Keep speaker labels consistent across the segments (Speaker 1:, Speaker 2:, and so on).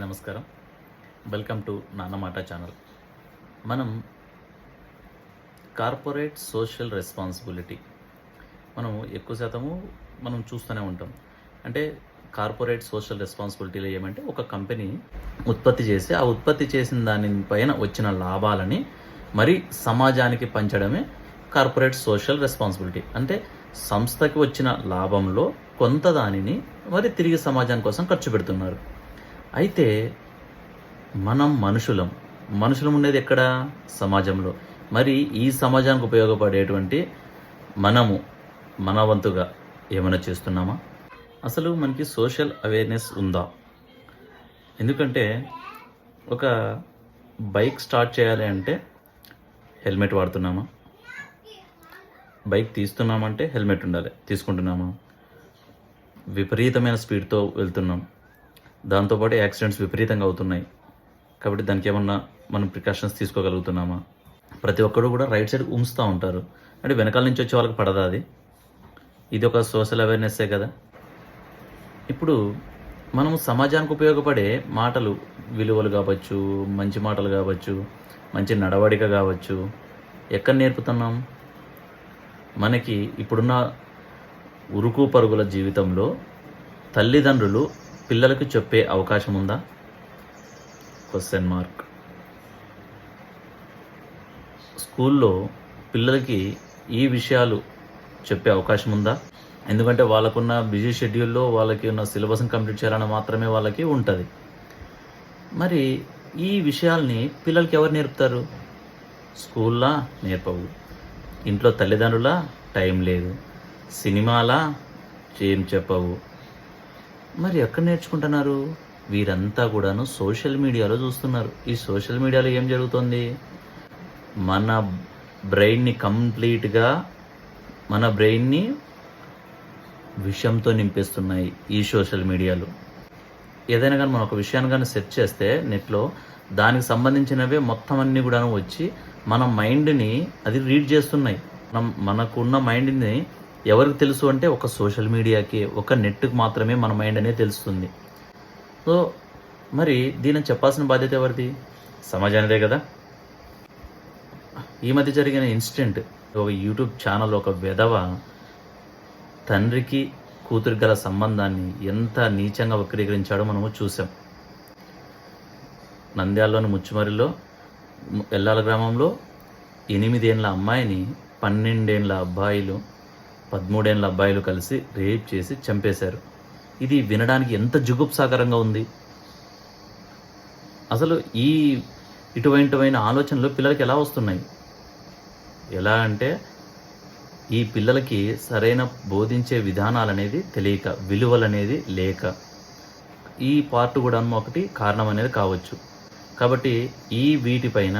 Speaker 1: నమస్కారం. Welcome to Nannamata channel. మనం corporate social responsibility మనం ఎక్కువ శాతము మనం చూస్తూనే ఉంటాం. అంటే కార్పొరేట్ సోషల్ రెస్పాన్సిబిలిటీలో ఏమంటే ఒక కంపెనీ ఉత్పత్తి చేసి ఆ ఉత్పత్తి చేసిన దానిపైన వచ్చిన లాభాలని మరి సమాజానికి పంచడమే కార్పొరేట్ సోషల్ రెస్పాన్సిబిలిటీ. అంటే సంస్థకి వచ్చిన లాభంలో కొంత దానిని మరి తిరిగి సమాజం కోసం ఖర్చు పెడుతున్నారు. అయితే మనం మనుషులం ఉండేది ఎక్కడ? సమాజంలో. మరి ఈ సమాజానికి ఉపయోగపడేటువంటి మన వంతుగా ఏమైనా చేస్తున్నామా? అసలు మనకి సోషల్ అవేర్నెస్ ఉందా? ఎందుకంటే ఒక బైక్ స్టార్ట్ చేయాలి అంటే హెల్మెట్ వాడుతున్నామా? బైక్ తీస్తున్నామంటే హెల్మెట్ ఉండాలి, తీసుకుంటున్నామా? విపరీతమైన స్పీడ్తో వెళ్తున్నాం, దాంతోపాటు యాక్సిడెంట్స్ విపరీతంగా అవుతున్నాయి. కాబట్టి దానికి ఏమన్నా మనం ప్రికాషన్స్ తీసుకోగలుగుతున్నామా? ప్రతి ఒక్కరు కూడా రైట్ సైడ్ ఉంచుతూ ఉంటారు. అంటే వెనకాల నుంచి వచ్చే వాళ్ళకి పడదా అది? ఇది ఒక సోషల్ అవేర్నెస్సే కదా. ఇప్పుడు మనం సమాజానికి ఉపయోగపడే మాటలు, విలువలు కావచ్చు, మంచి మాటలు కావచ్చు, మంచి నడవడిక కావచ్చు, ఎక్కడ నేర్పుతున్నాం? మనకి ఇప్పుడున్న ఉరుకు పరుగుల జీవితంలో తల్లిదండ్రులు పిల్లలకు చెప్పే అవకాశం ఉందా? Question mark. స్కూల్లో పిల్లలకి ఈ విషయాలు చెప్పే అవకాశం ఉందా? ఎందుకంటే వాళ్ళకున్న బిజీ షెడ్యూల్లో వాళ్ళకి ఉన్న సిలబస్ని కంప్లీట్ చేయాలని మాత్రమే వాళ్ళకి ఉంటుంది. మరి ఈ విషయాల్ని పిల్లలకి ఎవరు నేర్పుతారు? స్కూల్లా నేర్పవు, ఇంట్లో తల్లిదండ్రుల టైం లేదు, సినిమాలా ఏం చెప్పవు. మరి ఎక్కడ నేర్చుకుంటున్నారు? వీరంతా కూడాను సోషల్ మీడియాలో చూస్తున్నారు. ఈ సోషల్ మీడియాలో ఏం జరుగుతుంది? మన బ్రెయిన్ని కంప్లీట్గా మన బ్రెయిన్ని విషంతో నింపేస్తున్నాయి ఈ సోషల్ మీడియాలో. ఏదైనా కానీ మనం ఒక విషయాన్ని కానీ సెర్చ్ చేస్తే నెట్లో దానికి సంబంధించినవే మొత్తం అన్నీ కూడాను వచ్చి మన మైండ్ని అది రీడ్ చేస్తున్నాయి. మనకున్న మైండ్ని ఎవరికి తెలుసు అంటే ఒక సోషల్ మీడియాకి, ఒక నెట్కి మాత్రమే మన మైండ్ అనేది తెలుస్తుంది. సో మరి దీన్ని చెప్పాల్సిన బాధ్యత ఎవరిది? సమాజానిదే కదా. ఈ మధ్య జరిగిన ఇన్సిడెంట్, ఒక యూట్యూబ్ ఛానల్ ఒక వెధవ తండ్రికి కూతురికి గల సంబంధాన్ని ఎంత నీచంగా వక్రీకరించాడో మనము చూసాం. నంద్యాలలోని ముచ్చుమరిలో ఎల్లాల గ్రామంలో 8 ఏళ్ళ అమ్మాయిని 12 ఏళ్ళ అబ్బాయిలు, 13 ఏళ్ళ అబ్బాయిలు కలిసి రేప్ చేసి చంపేశారు. ఇది వినడానికి ఎంత జుగుప్సాకరంగా ఉంది. అసలు ఇటువంటి ఆలోచనలు పిల్లలకి ఎలా వస్తున్నాయి? ఎలా అంటే ఈ పిల్లలకి సరైన బోధించే విధానాలు అనేది తెలియక, విలువలు అనేది లేక, ఈ పార్ట్ కూడా ఒకటి కారణం అనేది కావచ్చు. కాబట్టి వీటిపైన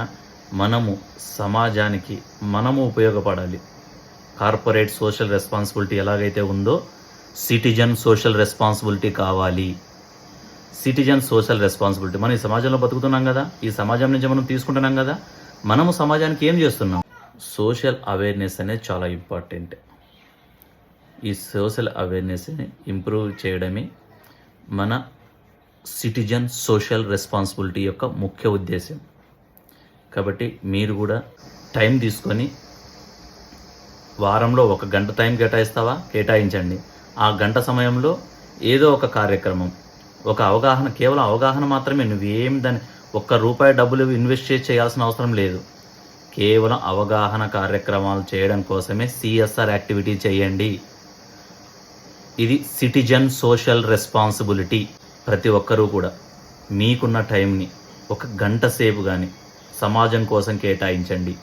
Speaker 1: సమాజానికి ఉపయోగపడాలి. కార్పొరేట్ సోషల్ రెస్పాన్సిబిలిటీ ఎలాగైతే ఉందో సిటిజన్ సోషల్ రెస్పాన్సిబిలిటీ కావాలి. సిటిజన్ సోషల్ రెస్పాన్సిబిలిటీ, మనం ఈ సమాజంలో బతుకుతున్నాం కదా, ఈ సమాజం నుంచి మనం తీసుకుంటున్నాం కదా, మనము సమాజానికి ఏం చేస్తున్నాం? సోషల్ అవేర్నెస్ అనేది చాలా ఇంపార్టెంట్. ఈ సోషల్ అవేర్నెస్ని ఇంప్రూవ్ చేయడమే మన సిటిజన్ సోషల్ రెస్పాన్సిబిలిటీ యొక్క ముఖ్య ఉద్దేశం. కాబట్టి మీరు కూడా టైం తీసుకొని వారంలో 1 గంట టైం కేటాయించండి. ఆ గంట సమయంలో ఏదో ఒక కార్యక్రమం, ఒక అవగాహన, కేవలం అవగాహన మాత్రమే. నువ్వేం దాన్ని ₹1 డబ్బులు ఇన్వెస్ట్ చేయాల్సిన అవసరం లేదు. కేవలం అవగాహన కార్యక్రమాలు చేయడం కోసమే CSR యాక్టివిటీ చేయండి. ఇది సిటిజన్ సోషల్ రెస్పాన్సిబిలిటీ. ప్రతి ఒక్కరూ కూడా మీకున్న టైంని 1 గంట సేపు కానీ సమాజం కోసం కేటాయించండి.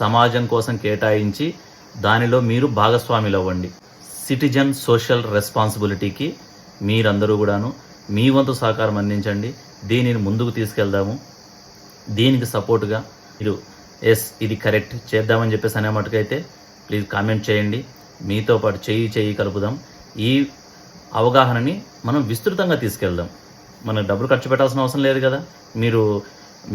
Speaker 1: సమాజం కోసం కేటాయించి దానిలో మీరు భాగస్వాములు అవ్వండి. సిటిజన్ సోషల్ రెస్పాన్సిబిలిటీకి మీరందరూ కూడాను మీ వంతు సహకారం అందించండి. దీనిని ముందుకు తీసుకెళ్దాము. దీనికి సపోర్టుగా మీరు ఇది కరెక్ట్ చేద్దామని చెప్పేసి అనే మటుకైతే ప్లీజ్ కామెంట్ చేయండి. మీతో పాటు చేయి కలుపుదాం. ఈ అవగాహనని మనం విస్తృతంగా తీసుకెళ్దాం. మనం డబ్బులు ఖర్చు పెట్టాల్సిన అవసరం లేదు కదా, మీరు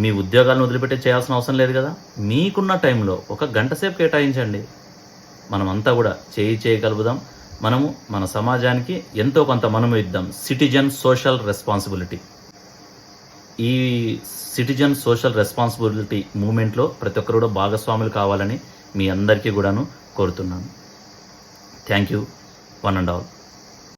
Speaker 1: మీ ఉద్యోగాలను వదిలిపెట్టి చేయాల్సిన అవసరం లేదు కదా. మీకున్న టైంలో 1 గంట సేపు కేటాయించండి. మనమంతా కూడా చేయి కలుపుదాం. మనము మన సమాజానికి ఎంతో కొంత మనము ఇద్దాం. Citizen social responsibility. ఈ సిటిజన్ సోషల్ రెస్పాన్సిబిలిటీ మూమెంట్లో ప్రతి ఒక్కరు కూడా భాగస్వాములు కావాలని మీ అందరికీ కూడాను కోరుతున్నాను. Thank you one and all.